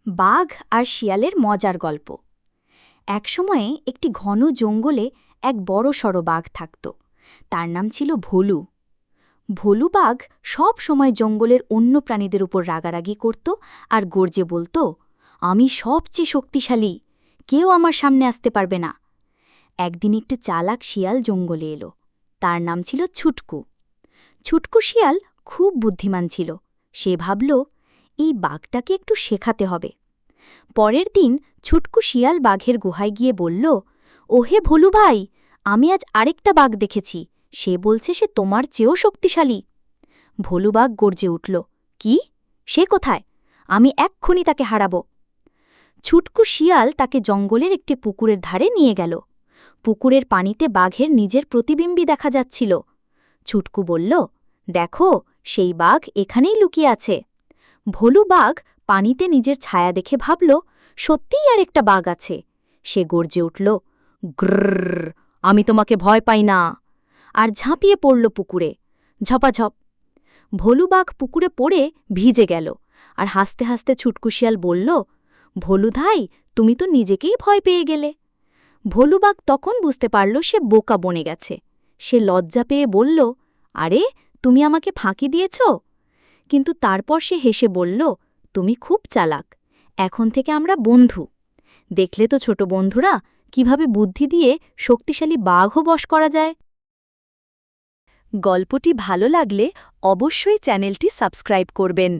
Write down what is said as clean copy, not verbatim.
বাঘ আর শিয়ালের মজার গল্প। একসময়ে একটি ঘন জঙ্গলে এক বড়সড় বাঘ থাকত। তার নাম ছিল ভোলু। ভোলু বাঘ সব সময় জঙ্গলের অন্য প্রাণীদের উপর রাগারাগি করত আর গর্জে বলত, আমি সবচেয়ে শক্তিশালী, কেউ আমার সামনে আসতে পারবে না। একদিন একটি চালাক শিয়াল জঙ্গলে এলো। তার নাম ছিল ছুটকু। ছুটকু শিয়াল খুব বুদ্ধিমান ছিল। সে ভাবল, এই বাঘটাকে একটু শেখাতে হবে। পরের দিন ছুটকু শিয়াল বাঘের গুহায় গিয়ে বলল, ওহে ভোলু ভাই, আমি আজ আরেকটা বাঘ দেখেছি, সে বলছে সে তোমার চেয়েও শক্তিশালী। ভোলু বাঘ গর্জে উঠল, কি? সে কোথায়? আমি এক্ষুনি তাকে হারাব। ছুটকু শিয়াল তাকে জঙ্গলের একটি পুকুরের ধারে নিয়ে গেল। পুকুরের পানিতে বাঘের নিজের প্রতিবিম্বী দেখা যাচ্ছিল। ছুটকু বলল, দেখো, সেই বাঘ এখানেই লুকিয়ে আছে। ভোলু বাঘ পানিতে নিজের ছায়া দেখে ভাবল, সত্যিই আর একটা বাঘ আছে। সে গর্জে উঠল, গ্রর, আমি তোমাকে ভয় পাই না, আর ঝাঁপিয়ে পড়ল পুকুরে। ঝপাঝপ। ভোলু বাঘ পুকুরে পড়ে ভিজে গেল, আর হাসতে হাসতে ছুটকু শিয়াল বলল, ভোলু ধাই, তুমি তো নিজেকেই ভয় পেয়ে গেলে। ভোলু বাঘ তখন বুঝতে পারল সে বোকা বনে গেছে। সে লজ্জা পেয়ে বলল, আরে, তুমি আমাকে ফাঁকি দিয়েছ। কিন্তু তারপর সে হেসে বলল, তুমি খুব চালাক, এখন থেকে আমরা বন্ধু। দেখলে তো ছোট বন্ধুরা, কিভাবে বুদ্ধি দিয়ে শক্তিশালী বাঘও বশ করা যায়। গল্পটি ভালো লাগলে অবশ্যই চ্যানেলটি সাবস্ক্রাইব করবেন।